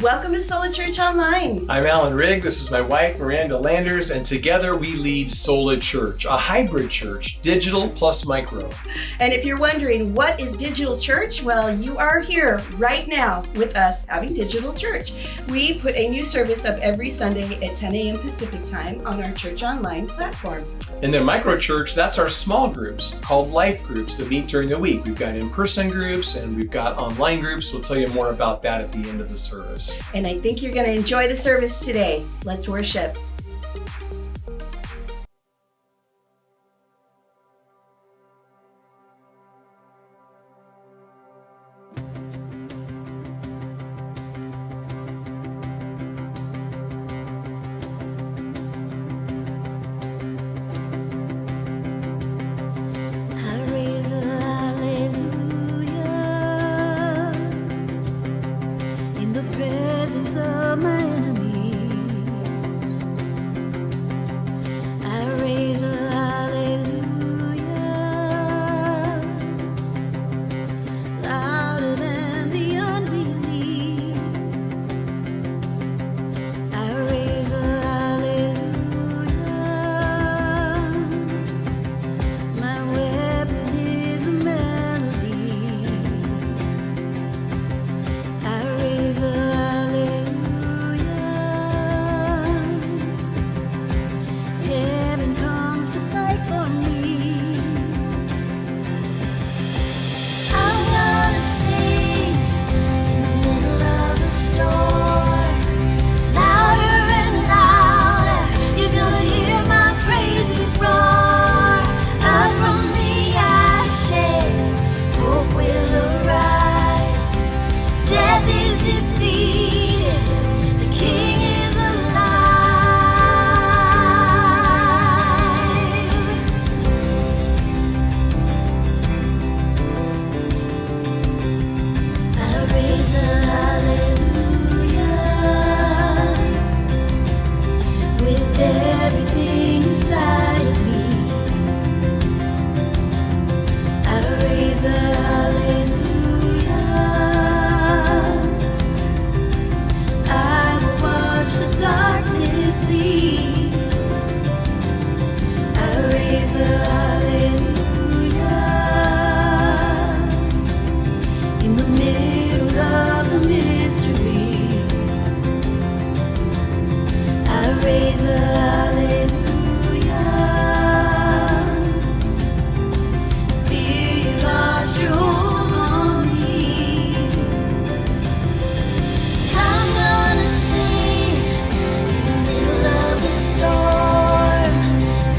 Welcome to Sola Church Online. I'm Alan Rigg. This is my wife, Miranda Landers, and together we lead Sola Church, a hybrid church, digital plus micro. And if you're wondering what is digital church, well, you are here right now with us having digital church. We put a new service up every Sunday at 10 a.m. Pacific time on our Church Online platform. And then micro church, that's our small groups called life groups that meet during the week. We've got in-person groups and we've got online groups. We'll tell you more about that at the end of the service. And I think you're going to enjoy the service today. Let's worship.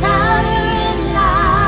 Louder and louder.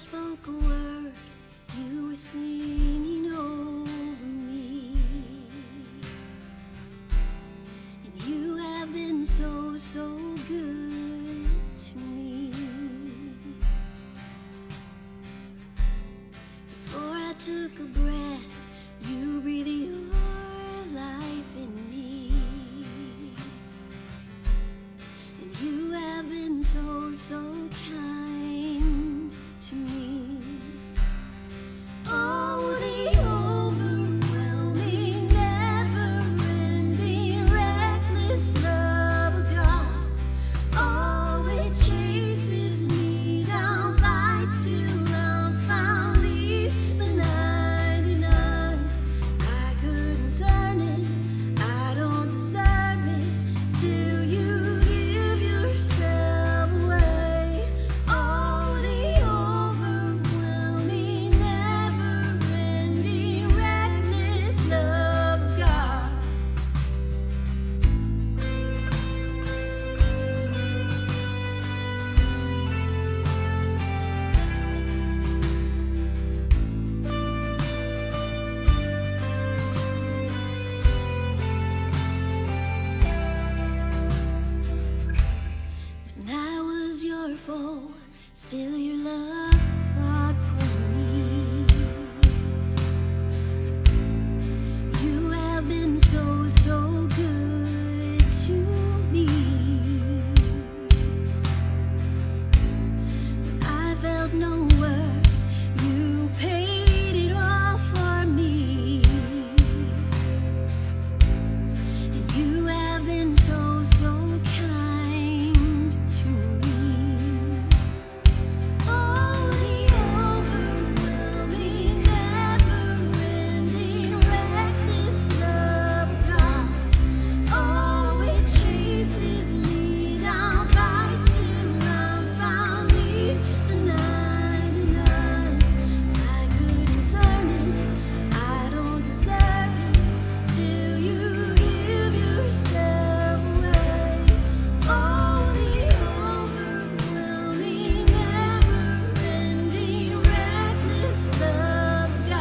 spoke a word, you were singing over me. And you have been so, so good to me. Before I took a breath, you breathed your life in me. And you have been so, so kind to me. Oh, the overwhelming, never-ending, reckless love of God. Oh, it chases me down, fights till I'm found, leaves the 99. I couldn't turn it, I don't deserve it, still you give yourself away. Oh, the overwhelming, never-ending, reckless love of God. When I was your foe, still your love fought for me. You have been so, so good to me. When I felt no worth, you paid it all for me. And you have been so, so kind to me. Oh, the overwhelming, never-ending, reckless love of God. Oh, it chases me down, fights till I'm found, leaves the 99. I couldn't turn it, I don't deserve it, still you give yourself away. Oh, the overwhelming, never-ending, reckless love of God.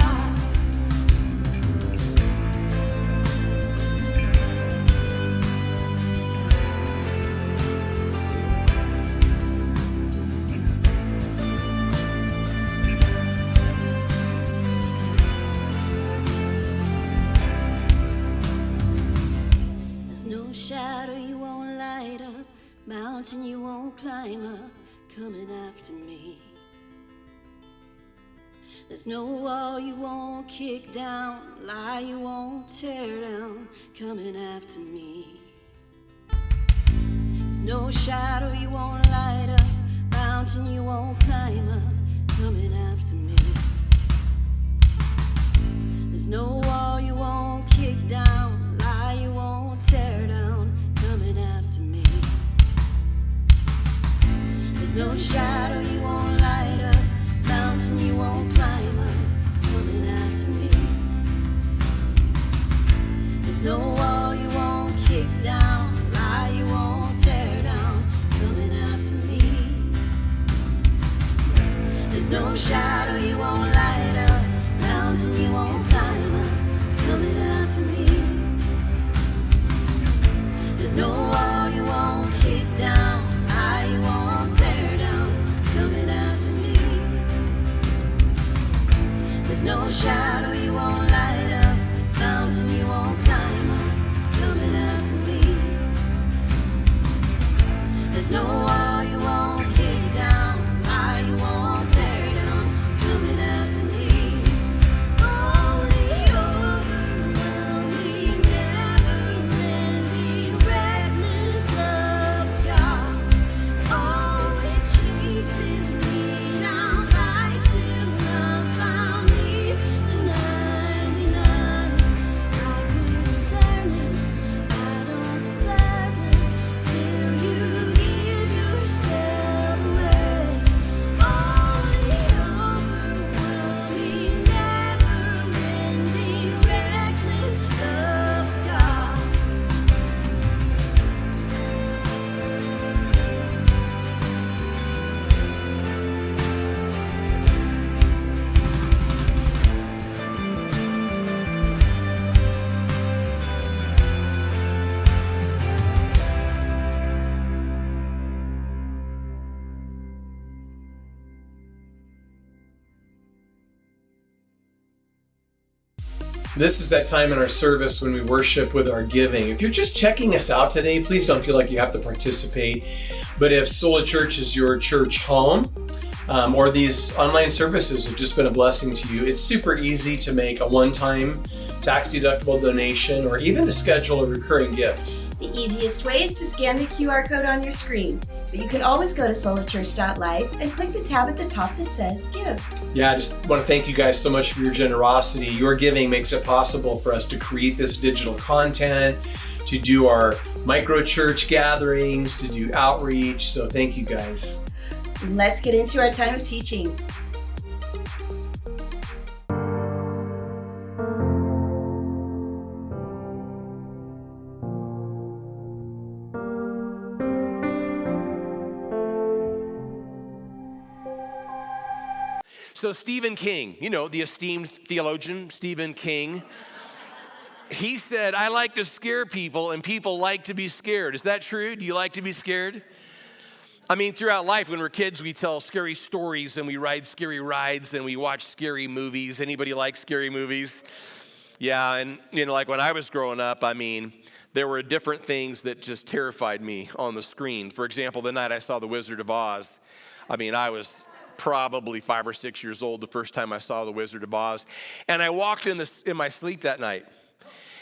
There's no shadow you won't light up, mountain you won't climb up, coming after me. There's no wall you won't kick down, lie you won't tear down, coming after me. There's no shadow you won't light up, mountain you won't climb up, coming after me. There's no wall you won't kick down, lie you won't tear down, coming after me. There's no shadow you won't light up, mountain you won't climb up, coming after me. There's no wall you won't kick down, lie you won't tear down, coming after me. There's no shadow you won't light up, mountain you won't climb up, coming after me. There's no wall you won't kick down, lie you won't tear down, coming after me. There's no shadow you won't light up, mountain you won't climb up, coming after me. There's no wall you won't kick down, lie you won't tear down, coming after me. This is that time in our service when we worship with our giving. If you're just checking us out today, please don't feel like you have to participate. But if Sola Church is your church home, or these online services have just been a blessing to you, it's super easy to make a one-time tax-deductible donation or even to schedule a recurring gift. The easiest way is to scan the QR code on your screen. But you can always go to solachurch.life and click the tab at the top that says Give. Yeah, I just want to thank you guys so much for your generosity. Your giving makes it possible for us to create this digital content, to do our micro church gatherings, to do outreach. So thank you guys. Let's get into our time of teaching. So Stephen King, the esteemed theologian Stephen King, he said, I like to scare people and people like to be scared. Is that true? Do you like to be scared? I mean, throughout life, when we're kids, we tell scary stories and we ride scary rides and we watch scary movies. Anybody like scary movies? Yeah, and like when I was growing up, there were different things that just terrified me on the screen. For example, the night I saw The Wizard of Oz, I was probably 5 or 6 years old the first time I saw The Wizard of Oz. And I walked in my sleep that night.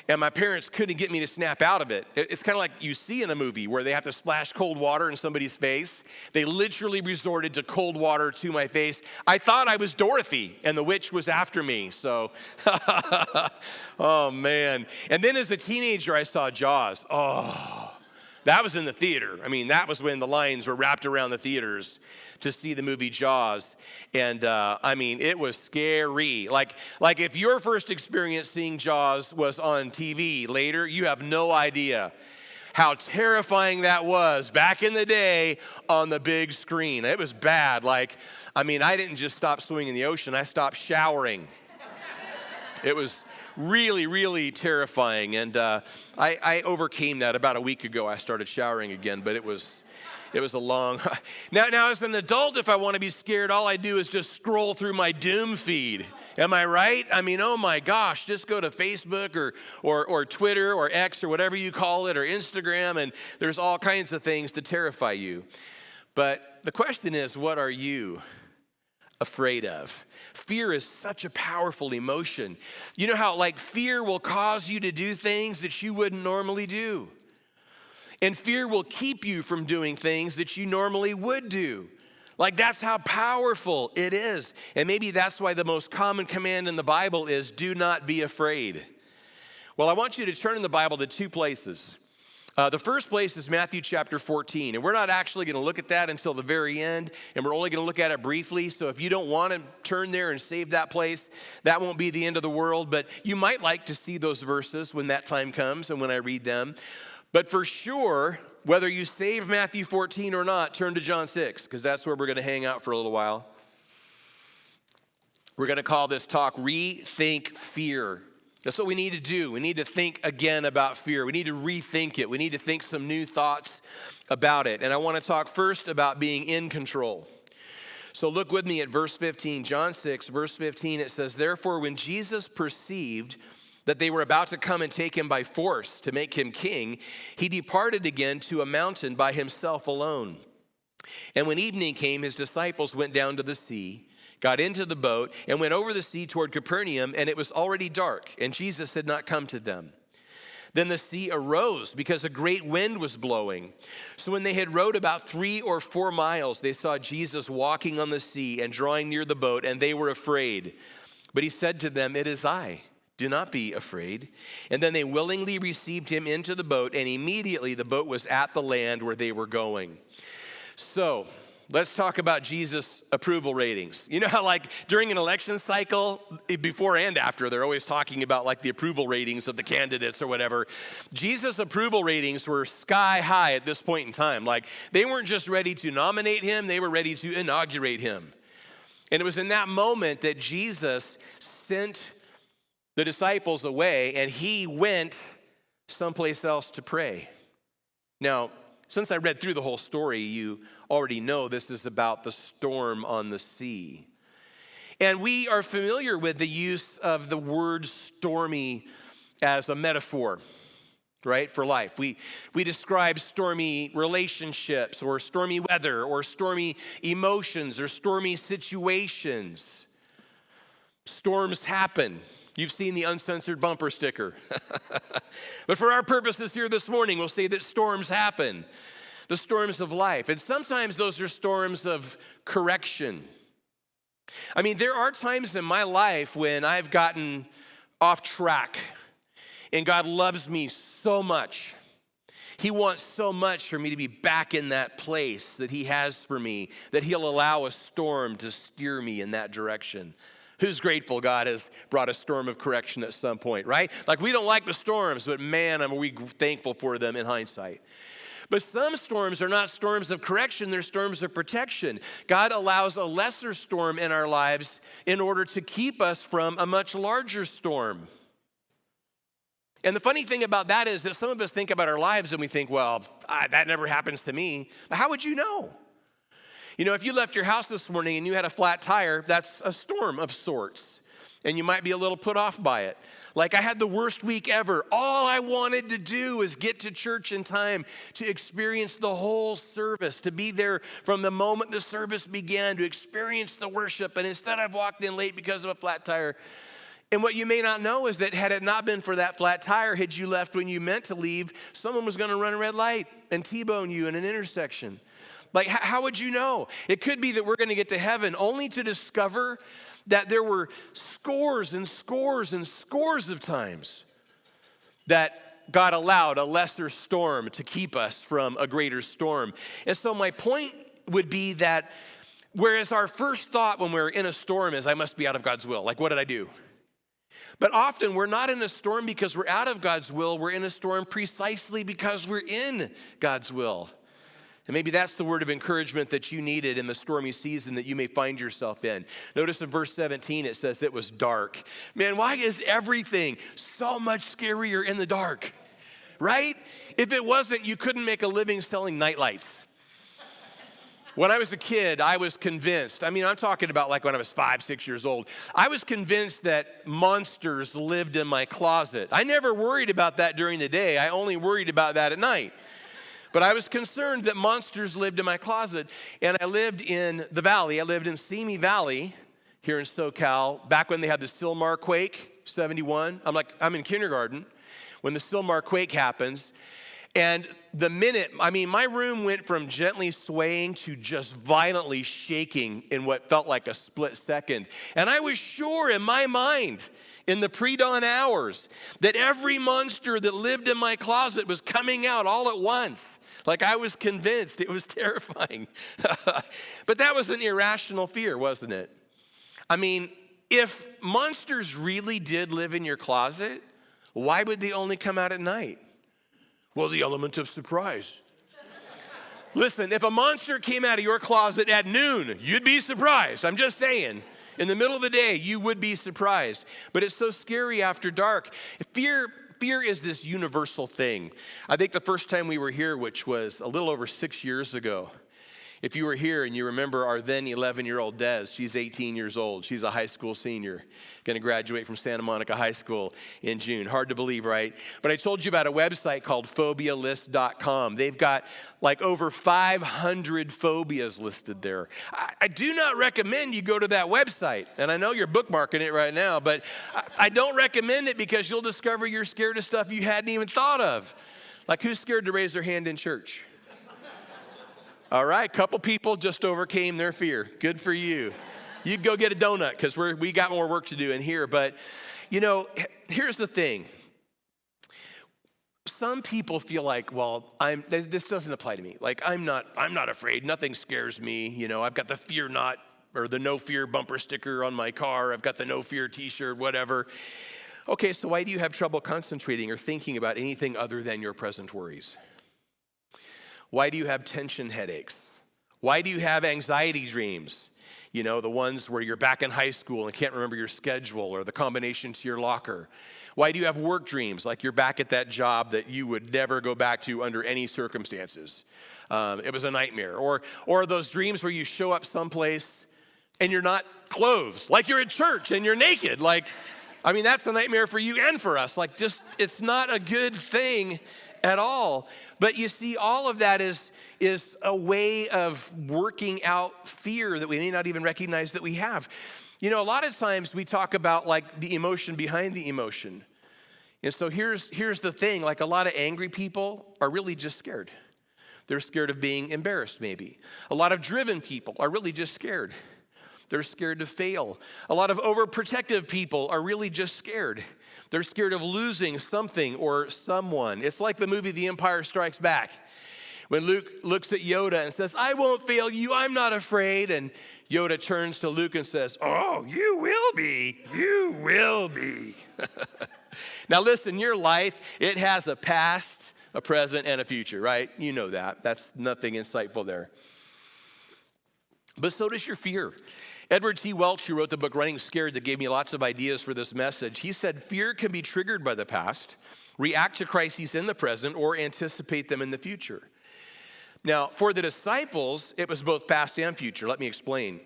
And my parents couldn't get me to snap out of it. It's kind of like you see in a movie where they have to splash cold water in somebody's face. They literally resorted to cold water to my face. I thought I was Dorothy, and the witch was after me. So, oh man. And then as a teenager, I saw Jaws. Oh, that was in the theater. That was when the lines were wrapped around the theaters to see the movie Jaws. And it was scary. Like if your first experience seeing Jaws was on TV later, you have no idea how terrifying that was back in the day on the big screen. It was bad. I didn't just stop swimming in the ocean, I stopped showering. It was really, really terrifying. And I overcame that about a week ago. I started showering again, but it was a long... Now, as an adult, if I want to be scared, all I do is just scroll through my doom feed. Am I right? Oh my gosh, just go to Facebook or Twitter or X or whatever you call it, or Instagram, and there's all kinds of things to terrify you. But the question is, what are you afraid of? Fear is such a powerful emotion. You know how fear will cause you to do things that you wouldn't normally do. And fear will keep you from doing things that you normally would do. That's how powerful it is. And maybe that's why the most common command in the Bible is, do not be afraid. Well, I want you to turn in the Bible to two places. The first place is Matthew chapter 14. And we're not actually going to look at that until the very end. And we're only going to look at it briefly. So if you don't want to turn there and save that place, that won't be the end of the world. But you might like to see those verses when that time comes and when I read them. But for sure, whether you save Matthew 14 or not, turn to John 6, because that's where we're going to hang out for a little while. We're going to call this talk Rethink Fear. That's what we need to do. We need to think again about fear. We need to rethink it. We need to think some new thoughts about it. And I want to talk first about being in control. So look with me at verse 15. John 6, verse 15, it says, therefore, when Jesus perceived that they were about to come and take him by force to make him king, he departed again to a mountain by himself alone. And when evening came, his disciples went down to the sea, got into the boat, and went over the sea toward Capernaum, and it was already dark, and Jesus had not come to them. Then the sea arose because a great wind was blowing. So when they had rowed about 3 or 4 miles, they saw Jesus walking on the sea and drawing near the boat, and they were afraid. But he said to them, it is I. Do not be afraid. And then they willingly received him into the boat, and immediately the boat was at the land where they were going. So let's talk about Jesus' approval ratings. You know how during an election cycle, before and after, they're always talking about the approval ratings of the candidates or whatever. Jesus' approval ratings were sky high at this point in time. They weren't just ready to nominate him, they were ready to inaugurate him. And it was in that moment that Jesus sent the disciples away, and he went someplace else to pray. Now, since I read through the whole story, you already know this is about the storm on the sea. And we are familiar with the use of the word stormy as a metaphor, right, for life. We describe stormy relationships or stormy weather or stormy emotions or stormy situations. Storms happen. You've seen the uncensored bumper sticker. But for our purposes here this morning, we'll say that storms happen, the storms of life. And sometimes those are storms of correction. I mean, there are times in my life when I've gotten off track, and God loves me so much. He wants so much for me to be back in that place that he has for me, that he'll allow a storm to steer me in that direction. Who's grateful God has brought a storm of correction at some point, right? Like, we don't like the storms, but man, are we thankful for them in hindsight. But some storms are not storms of correction, they're storms of protection. God allows a lesser storm in our lives in order to keep us from a much larger storm. And the funny thing about that is that some of us think about our lives and we think, well, that never happens to me. But how would you know? You know, if you left your house this morning and you had a flat tire, that's a storm of sorts. And you might be a little put off by it. Like, I had the worst week ever. All I wanted to do was get to church in time to experience the whole service, to be there from the moment the service began, to experience the worship. And instead, I've walked in late because of a flat tire. And what you may not know is that had it not been for that flat tire, had you left when you meant to leave, someone was going to run a red light and T-bone you in an intersection. Like, how would you know? It could be that we're going to get to heaven only to discover that there were scores and scores and scores of times that God allowed a lesser storm to keep us from a greater storm. And so my point would be that whereas our first thought when we're in a storm is, I must be out of God's will. Like, what did I do? But often we're not in a storm because we're out of God's will. We're in a storm precisely because we're in God's will. And maybe that's the word of encouragement that you needed in the stormy season that you may find yourself in. Notice in verse 17, it says it was dark. Man, why is everything so much scarier in the dark, right? If it wasn't, you couldn't make a living selling nightlights. When I was a kid, I was convinced, I'm talking about like when I was 5, 6 years old, I was convinced that monsters lived in my closet. I never worried about that during the day. I only worried about that at night. But I was concerned that monsters lived in my closet, and I lived in the valley. I lived in Simi Valley here in SoCal, back when they had the Sylmar quake, 71. I'm in kindergarten when the Sylmar quake happens, and my room went from gently swaying to just violently shaking in what felt like a split second. And I was sure in my mind, in the pre-dawn hours, that every monster that lived in my closet was coming out all at once. Like, I was convinced. It was terrifying. But that was an irrational fear, wasn't it? I mean, if monsters really did live in your closet, why would they only come out at night? Well, the element of surprise. Listen, if a monster came out of your closet at noon, you'd be surprised. I'm just saying. In the middle of the day, you would be surprised. But it's so scary after dark. Fear is this universal thing. I think the first time we were here, which was a little over 6 years ago, if you were here and you remember our then 11-year-old Des, she's 18 years old. She's a high school senior, going to graduate from Santa Monica High School in June. Hard to believe, right? But I told you about a website called phobialist.com. They've got like over 500 phobias listed there. I do not recommend you go to that website. And I know you're bookmarking it right now, but I don't recommend it because you'll discover you're scared of stuff you hadn't even thought of. Like, who's scared to raise their hand in church? All right, couple people just overcame their fear. Good for you. You'd go get a donut because we got more work to do in here. But, here's the thing. Some people feel like, well, this doesn't apply to me. Like, I'm not afraid. Nothing scares me. I've got the fear not, or the no fear bumper sticker on my car. I've got the no fear t-shirt, whatever. Okay, so why do you have trouble concentrating or thinking about anything other than your present worries? Why do you have tension headaches? Why do you have anxiety dreams? The ones where you're back in high school and can't remember your schedule or the combination to your locker. Why do you have work dreams, like you're back at that job that you would never go back to under any circumstances? It was a nightmare. Or those dreams where you show up someplace and you're not clothed, like you're at church and you're naked. That's a nightmare for you and for us. It's not a good thing at all. But you see, all of that is a way of working out fear that we may not even recognize that we have. A lot of times we talk about the emotion behind the emotion. And so here's the thing, a lot of angry people are really just scared. They're scared of being embarrassed, maybe. A lot of driven people are really just scared. They're scared to fail. A lot of overprotective people are really just scared. They're scared of losing something or someone. It's like the movie The Empire Strikes Back, when Luke looks at Yoda and says, "I won't fail you, I'm not afraid." And Yoda turns to Luke and says, "Oh, you will be. You will be." Now listen, your life, it has a past, a present, and a future, right? You know that. That's nothing insightful there. But so does your fear. Edward T. Welch, who wrote the book Running Scared, that gave me lots of ideas for this message, he said, fear can be triggered by the past, react to crises in the present, or anticipate them in the future. Now, for the disciples, it was both past and future. Let me explain.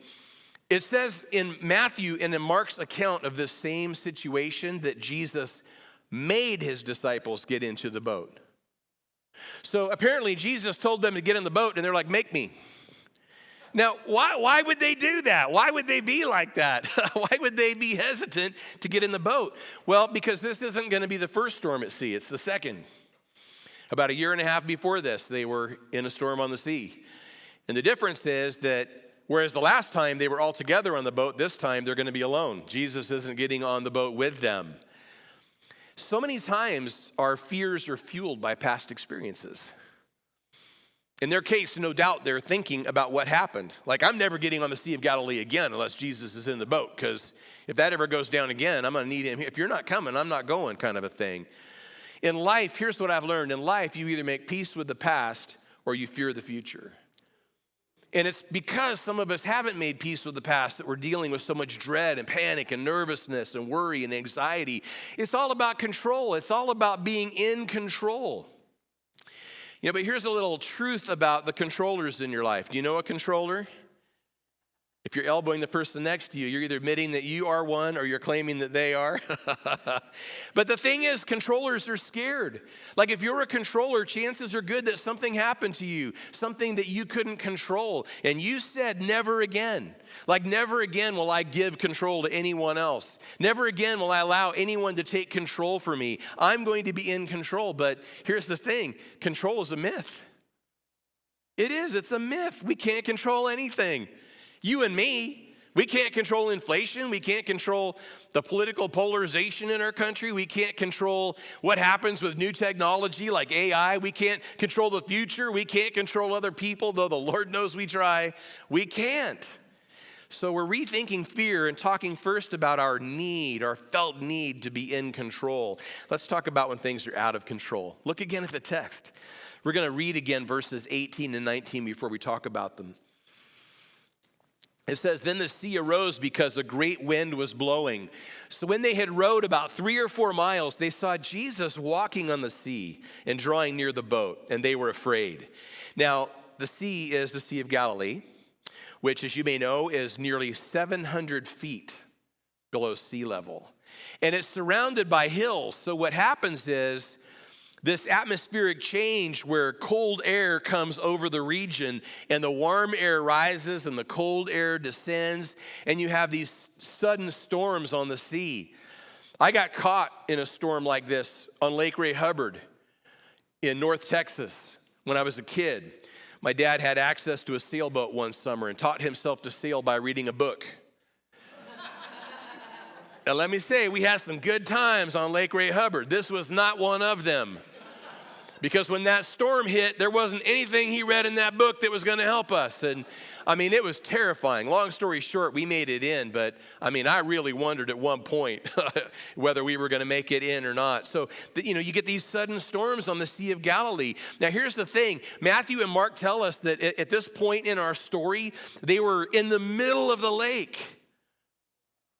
It says in Matthew and in Mark's account of this same situation that Jesus made his disciples get into the boat. So apparently Jesus told them to get in the boat, and they're like, "Make me." Now, why would they do that? Why would they be like that? Why would they be hesitant to get in the boat? Well, because this isn't going to be the first storm at sea. It's the second. About a year and a half before this, they were in a storm on the sea. And the difference is that whereas the last time they were all together on the boat, this time they're going to be alone. Jesus isn't getting on the boat with them. So many times our fears are fueled by past experiences. In their case, no doubt they're thinking about what happened. I'm never getting on the Sea of Galilee again unless Jesus is in the boat, because if that ever goes down again, I'm going to need him. If you're not coming, I'm not going, kind of a thing. In life, here's what I've learned. In life, you either make peace with the past or you fear the future. And it's because some of us haven't made peace with the past that we're dealing with so much dread and panic and nervousness and worry and anxiety. It's all about control. It's all about being in control. But here's a little truth about the controllers in your life. Do you know a controller? If you're elbowing the person next to you, you're either admitting that you are one or you're claiming that they are. But the thing is, controllers are scared. If you're a controller, chances are good that something happened to you, something that you couldn't control. And you said, never again. Never again will I give control to anyone else. Never again will I allow anyone to take control for me. I'm going to be in control. But here's the thing, control is a myth. It is, it's a myth. We can't control anything. You and me, we can't control inflation. We can't control the political polarization in our country. We can't control what happens with new technology like AI. We can't control the future. We can't control other people, though the Lord knows we try. We can't. So we're rethinking fear and talking first about our felt need to be in control. Let's talk about when things are out of control. Look again at the text. We're going to read again verses 18 and 19 before we talk about them. It says, then the sea arose because a great wind was blowing. So when they had rowed about 3 or 4 miles, they saw Jesus walking on the sea and drawing near the boat, and they were afraid. Now, the sea is the Sea of Galilee, which, as you may know, is nearly 700 feet below sea level. And it's surrounded by hills. So what happens is, this atmospheric change where cold air comes over the region and the warm air rises and the cold air descends, and you have these sudden storms on the sea. I got caught in a storm like this on Lake Ray Hubbard in North Texas when I was a kid. My dad had access to a sailboat one summer and taught himself to sail by reading a book. And let me say, we had some good times on Lake Ray Hubbard. This was not one of them. Because when that storm hit, there wasn't anything he read in that book that was going to help us. And it was terrifying. Long story short, we made it in, but I really wondered at one point whether we were going to make it in or not. So, you get these sudden storms on the Sea of Galilee. Now, here's the thing. Matthew and Mark tell us that at this point in our story, they were in the middle of the lake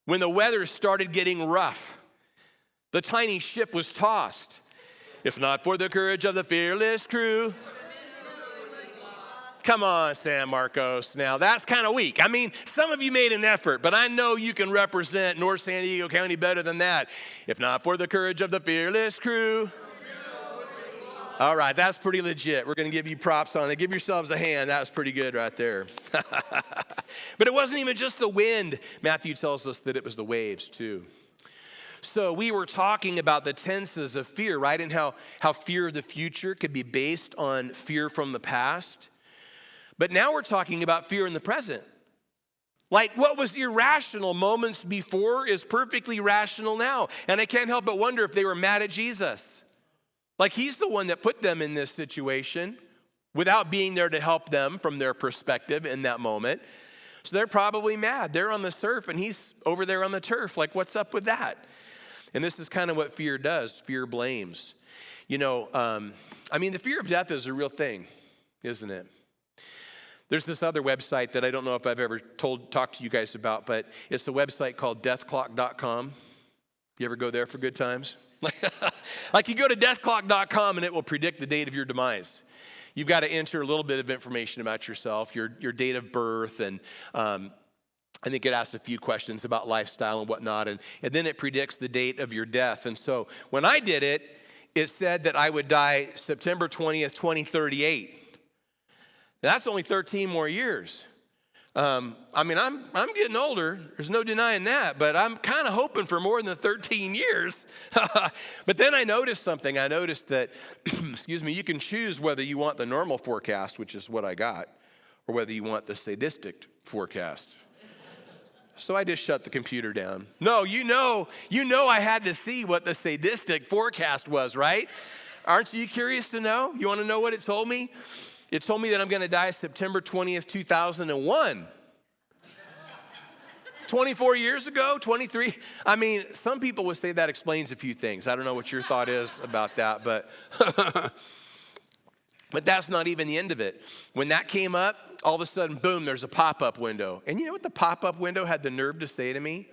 when the weather started getting rough. The tiny ship was tossed. If not for the courage of the fearless crew. Come on, San Marcos. Now, that's kind of weak. I mean, some of you made an effort, but I know you can represent North San Diego County better than that. If not for the courage of the fearless crew. All right, that's pretty legit. We're going to give you props on it. Give yourselves a hand. That was pretty good right there. But it wasn't even just the wind. Matthew tells us that it was the waves, too. So we were talking about the tenses of fear, right? And how fear of the future could be based on fear from the past. But now we're talking about fear in the present. Like what was irrational moments before is perfectly rational now. And I can't help but wonder if they were mad at Jesus. Like he's the one that put them in this situation without being there to help them from their perspective in that moment. So they're probably mad. They're on the surf and he's over there on the turf. Like what's up with that? And this is kind of what fear does. Fear blames. You know, the fear of death is a real thing, isn't it? There's this other website that I don't know if I've ever talked to you guys about, but it's a website called deathclock.com. You ever go there for good times? Like you go to deathclock.com and it will predict the date of your demise. You've got to enter a little bit of information about yourself, your date of birth, and I think it asks a few questions about lifestyle and whatnot, and then it predicts the date of your death. And so when I did it, it said that I would die September 20th, 2038. That's only 13 more years. I'm getting older. There's no denying that, but I'm kind of hoping for more than 13 years. But then I noticed something. I noticed that, you can choose whether you want the normal forecast, which is what I got, or whether you want the sadistic forecast. So I just shut the computer down. No, you know I had to see what the sadistic forecast was, right? Aren't you curious to know? You want to know what it told me? It told me that I'm going to die September 20th, 2001. 24 years ago, 23. I mean, some people would say that explains a few things. I don't know what your thought is about that, but but that's not even the end of it. When that came up, all of a sudden, boom, there's a pop-up window. And you know what the pop-up window had the nerve to say to me?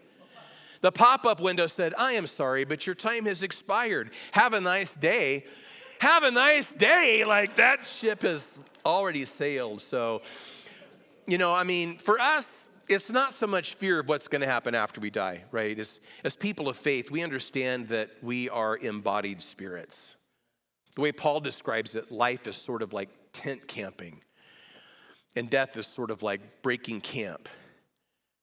The pop-up window said, I am sorry, but your time has expired. Have a nice day. Have a nice day. Like that ship has already sailed. So, for us, it's not so much fear of what's going to happen after we die, right? As people of faith, we understand that we are embodied spirits. The way Paul describes it, life is sort of like tent camping, and death is sort of like breaking camp.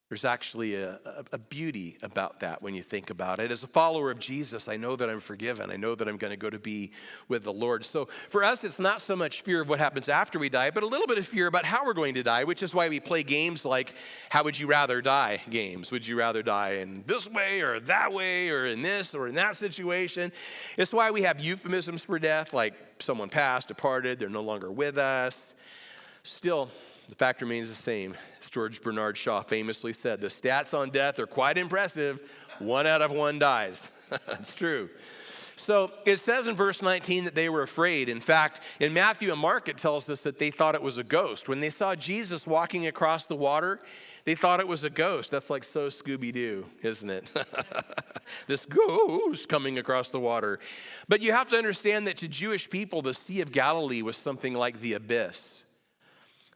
There's actually a beauty about that when you think about it. As a follower of Jesus, I know that I'm forgiven. I know that I'm going to go to be with the Lord. So for us, it's not so much fear of what happens after we die, but a little bit of fear about how we're going to die, which is why we play games like how would you rather die games. Would you rather die in this way or that way or in this or in that situation? It's why we have euphemisms for death, like someone passed, departed, they're no longer with us. Still, the fact remains the same. As George Bernard Shaw famously said, the stats on death are quite impressive. 1 out of 1 dies. That's true. So it says in verse 19 that they were afraid. In fact, in Matthew and Mark, it tells us that they thought it was a ghost. When they saw Jesus walking across the water, they thought it was a ghost. That's like so Scooby-Doo, isn't it? This ghost coming across the water. But you have to understand that to Jewish people, the Sea of Galilee was something like the abyss.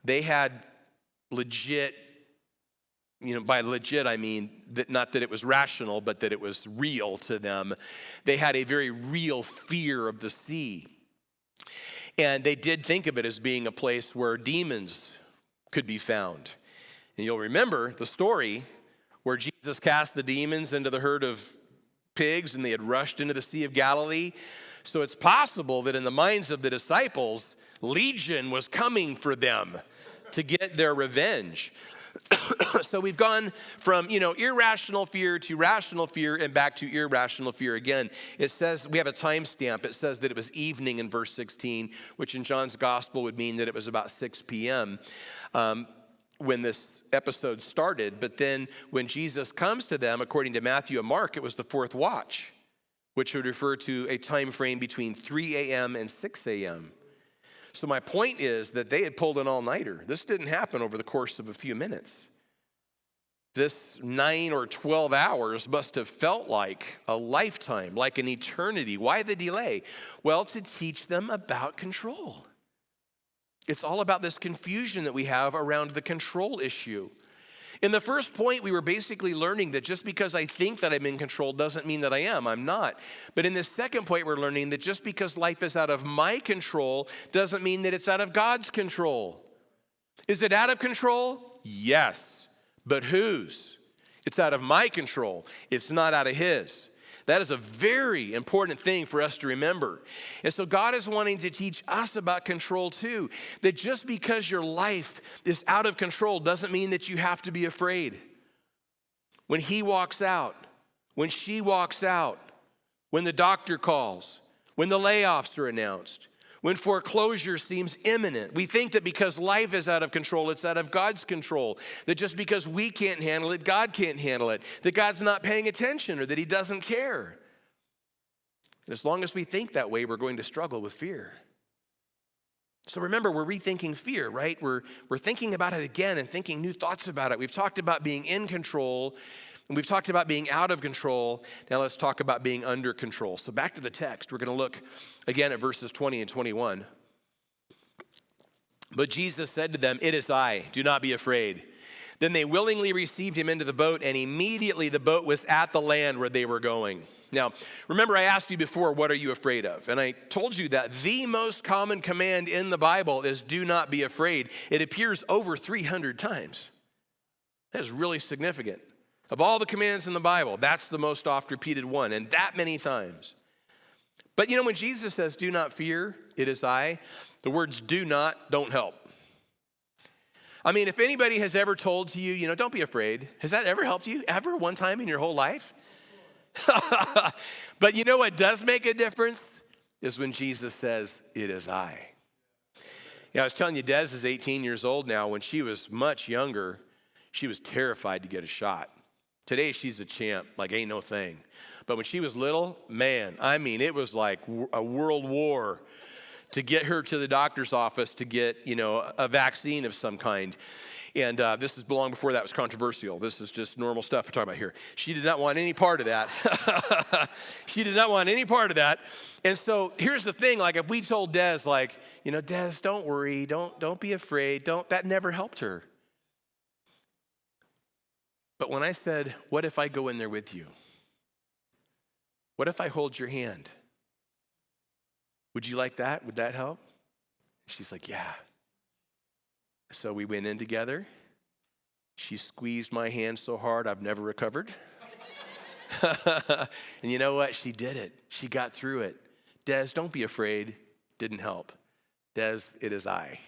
They had legit, by legit I mean that not that it was rational, but that it was real to them. They had a very real fear of the sea. And they did think of it as being a place where demons could be found. And you'll remember the story where Jesus cast the demons into the herd of pigs and they had rushed into the Sea of Galilee. So it's possible that in the minds of the disciples, Legion was coming for them to get their revenge. So we've gone from, irrational fear to rational fear and back to irrational fear again. It says, we have a timestamp. It says that it was evening in verse 16, which in John's gospel would mean that it was about 6 p.m. When this episode started. But then when Jesus comes to them, according to Matthew and Mark, it was the 4th watch, which would refer to a time frame between 3 a.m. and 6 a.m. So my point is that they had pulled an all-nighter. This didn't happen over the course of a few minutes. This 9 or 12 hours must have felt like a lifetime, like an eternity. Why the delay? Well, to teach them about control. It's all about this confusion that we have around the control issue. In the first point, we were basically learning that just because I think that I'm in control doesn't mean that I am. I'm not. But in this second point, we're learning that just because life is out of my control doesn't mean that it's out of God's control. Is it out of control? Yes. But whose? It's out of my control. It's not out of His. That is a very important thing for us to remember. And so God is wanting to teach us about control too. That just because your life is out of control doesn't mean that you have to be afraid. When he walks out, when she walks out, when the doctor calls, when the layoffs are announced, when foreclosure seems imminent, we think that because life is out of control, it's out of God's control. That just because we can't handle it, God can't handle it. That God's not paying attention or that He doesn't care. And as long as we think that way, we're going to struggle with fear. So remember, we're rethinking fear, right? We're thinking about it again and thinking new thoughts about it. We've talked about being in control, and we've talked about being out of control. Now let's talk about being under control. So back to the text. We're going to look again at verses 20 and 21. But Jesus said to them, "It is I, do not be afraid." Then they willingly received him into the boat, and immediately the boat was at the land where they were going. Now, remember I asked you before, what are you afraid of? And I told you that the most common command in the Bible is do not be afraid. It appears over 300 times. That is really significant. Of all the commands in the Bible, that's the most oft repeated one, and that many times. But you know, when Jesus says, "Do not fear, it is I," the words "do not" don't help. I mean, if anybody has ever told to you, don't be afraid, has that ever helped you? Ever? One time in your whole life? But you know what does make a difference? Is when Jesus says, "It is I." Yeah, I was telling you, Des is 18 years old now. When she was much younger, she was terrified to get a shot. Today, she's a champ, like ain't no thing. But when she was little, man, I mean, it was like a world war to get her to the doctor's office to get, a vaccine of some kind. And this is long before that was controversial. This is just normal stuff we're talking about here. She did not want any part of that. She did not want any part of that. And so here's the thing, like if we told Des, Des, don't worry, don't be afraid, that never helped her. But when I said, "What if I go in there with you? What if I hold your hand? Would you like that? Would that help?" She's like, "Yeah." So we went in together. She squeezed my hand so hard I've never recovered. And you know what? She did it. She got through it. Des, don't be afraid. Didn't help. Des, it is I.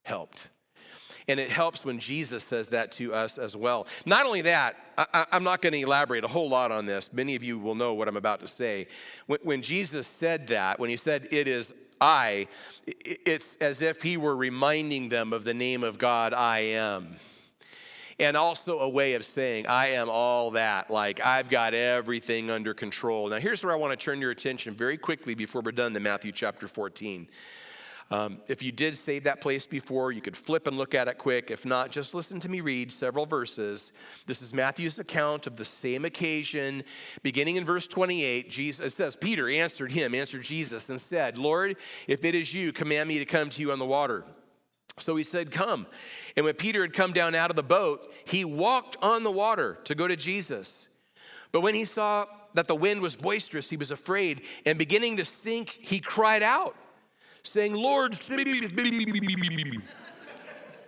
Helped. And it helps when Jesus says that to us as well. Not only that, I'm not going to elaborate a whole lot on this. Many of you will know what I'm about to say. When Jesus said that, when he said, "It is I," it's as if he were reminding them of the name of God, I am. And also a way of saying, I am all that. Like, I've got everything under control. Now, here's where I want to turn your attention very quickly before we're done to Matthew chapter 14. If you did save that place before, you could flip and look at it quick. If not, just listen to me read several verses. This is Matthew's account of the same occasion. Beginning in verse 28, it says, Peter answered Jesus, and said, "Lord, if it is you, command me to come to you on the water." So he said, "Come." And when Peter had come down out of the boat, he walked on the water to go to Jesus. But when he saw that the wind was boisterous, he was afraid, and beginning to sink, he cried out, saying, "Lord,"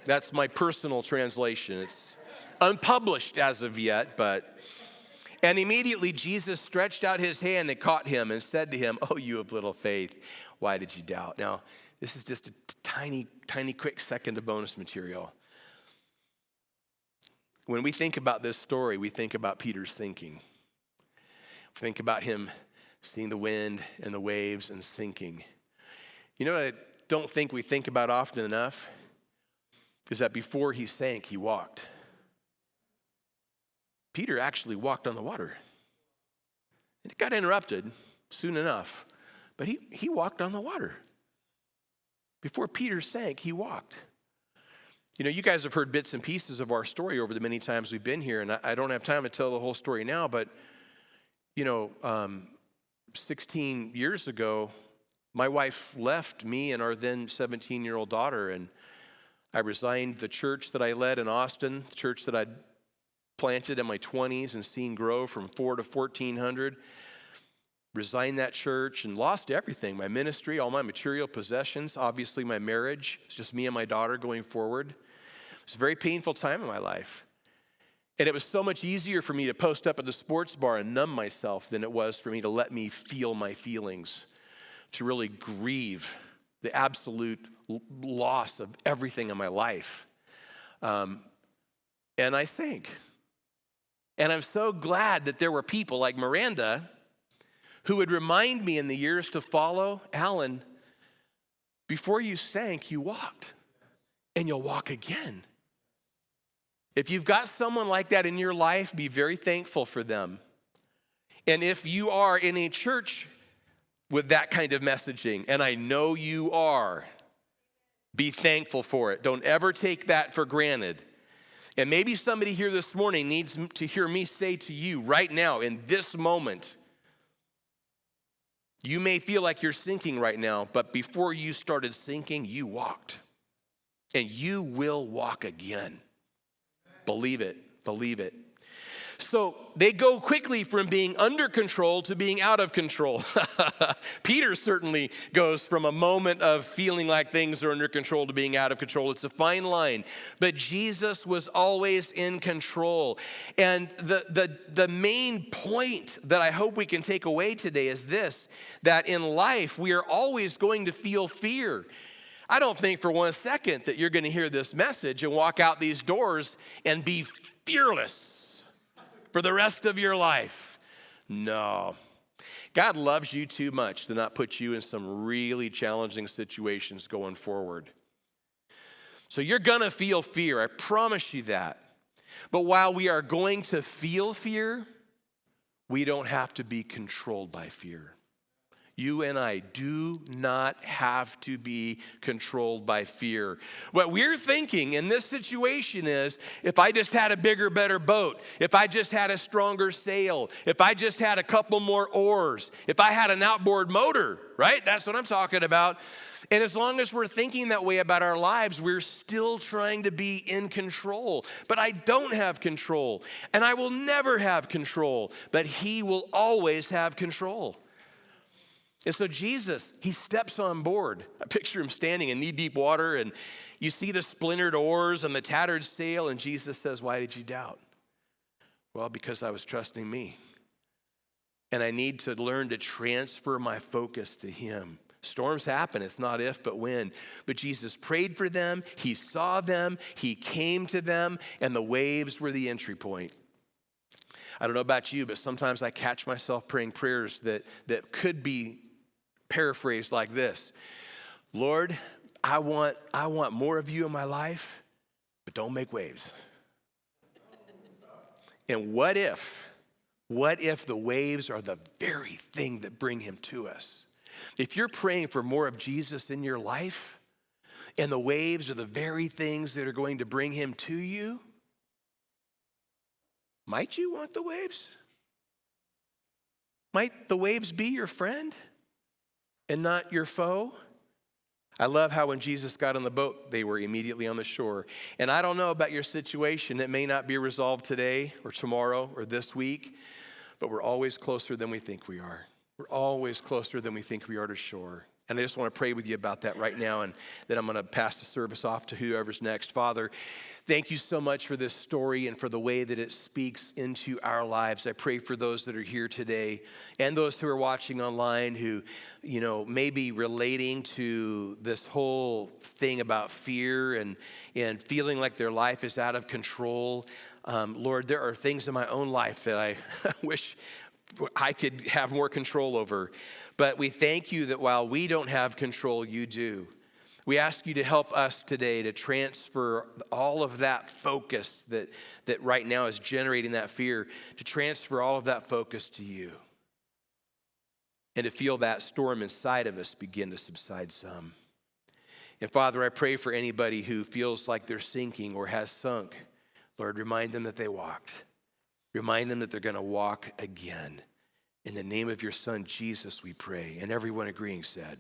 that's my personal translation. It's unpublished as of yet, and immediately Jesus stretched out his hand and caught him and said to him, "Oh, you of little faith, why did you doubt?" Now, this is just a tiny, quick second of bonus material. When we think about this story, we think about Peter's sinking. We think about him seeing the wind and the waves and sinking. You know what I don't think we think about often enough is that before he sank, he walked. Peter actually walked on the water. It got interrupted soon enough, but he walked on the water. Before Peter sank, he walked. You know, you guys have heard bits and pieces of our story over the many times we've been here, and I don't have time to tell the whole story now, but, 16 years ago, My wife left me and our then 17-year-old daughter, and I resigned the church that I led in Austin, the church that I'd planted in my 20s and seen grow from 4 to 1,400. Resigned that church and lost everything, my ministry, all my material possessions, obviously my marriage. It's just me and my daughter going forward. It was a very painful time in my life. And it was so much easier for me to post up at the sports bar and numb myself than it was for me to let me feel my feelings, to really grieve the absolute loss of everything in my life. And I think, and I'm so glad that there were people like Miranda who would remind me in the years to follow, Alan, before you sank, you walked, and you'll walk again. If you've got someone like that in your life, be very thankful for them. And if you are in a church with that kind of messaging, and I know you are, be thankful for it. Don't ever take that for granted. And maybe somebody here this morning needs to hear me say to you right now, in this moment, you may feel like you're sinking right now, but before you started sinking, you walked. And you will walk again. Believe it, believe it. So they go quickly from being under control to being out of control. Peter certainly goes from a moment of feeling like things are under control to being out of control. It's a fine line. But Jesus was always in control. And the main point that I hope we can take away today is this, that in life we are always going to feel fear. I don't think for 1 second that you're going to hear this message and walk out these doors and be fearless for the rest of your life. No. God loves you too much to not put you in some really challenging situations going forward. So you're going to feel fear. I promise you that. But while we are going to feel fear, we don't have to be controlled by fear. You and I do not have to be controlled by fear. What we're thinking in this situation is, if I just had a bigger, better boat, if I just had a stronger sail, if I just had a couple more oars, if I had an outboard motor, right? That's what I'm talking about. And as long as we're thinking that way about our lives, we're still trying to be in control. But I don't have control, and I will never have control, but He will always have control. And so Jesus, He steps on board. I picture Him standing in knee-deep water, and you see the splintered oars and the tattered sail, and Jesus says, "Why did you doubt?" Well, because I was trusting me. And I need to learn to transfer my focus to Him. Storms happen. It's not if, but when. But Jesus prayed for them. He saw them. He came to them, and the waves were the entry point. I don't know about you, but sometimes I catch myself praying prayers that could be paraphrased like this: Lord, I want more of you in my life, but don't make waves. And what if the waves are the very thing that bring Him to us? If you're praying for more of Jesus in your life, and the waves are the very things that are going to bring Him to you, might you want the waves? Might the waves be your friend and not your foe? I love how when Jesus got on the boat, they were immediately on the shore. And I don't know about your situation. It may not be resolved today or tomorrow or this week, but we're always closer than we think we are. We're always closer than we think we are to shore. And I just want to pray with you about that right now, and then I'm going to pass the service off to whoever's next. Father, thank you so much for this story and for the way that it speaks into our lives. I pray for those that are here today and those who are watching online who, may be relating to this whole thing about fear and feeling like their life is out of control. Lord, there are things in my own life that I wish I could have more control over. But we thank you that while we don't have control, you do. We ask you to help us today to transfer all of that focus that right now is generating that fear, to transfer all of that focus to you. And to feel that storm inside of us begin to subside some. And Father, I pray for anybody who feels like they're sinking or has sunk. Lord, remind them that they walked. Remind them that they're going to walk again. In the name of your Son, Jesus, we pray. And everyone agreeing said,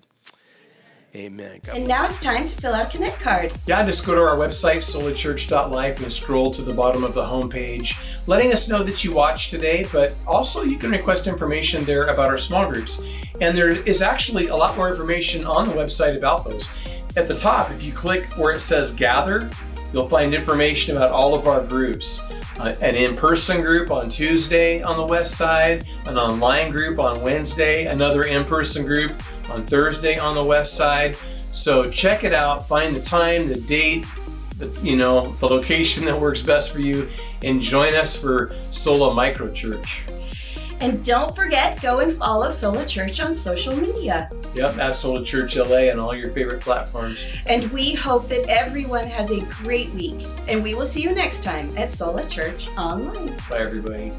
Amen. God And now it's time to fill out a Connect card. Yeah, just go to our website, solachurch.life, and scroll to the bottom of the homepage, letting us know that you watched today, but also you can request information there about our small groups. And there is actually a lot more information on the website about those. At the top, if you click where it says Gather, you'll find information about all of our groups. An in-person group on Tuesday on the west side, an online group on Wednesday, another in-person group on Thursday on the west side. So check it out, find the time, the date, the location that works best for you, and join us for Sola Micro Church. And don't forget, go and follow Sola Church on social media. Yep, at Sola Church LA on all your favorite platforms. And we hope that everyone has a great week. And we will see you next time at Sola Church Online. Bye, everybody.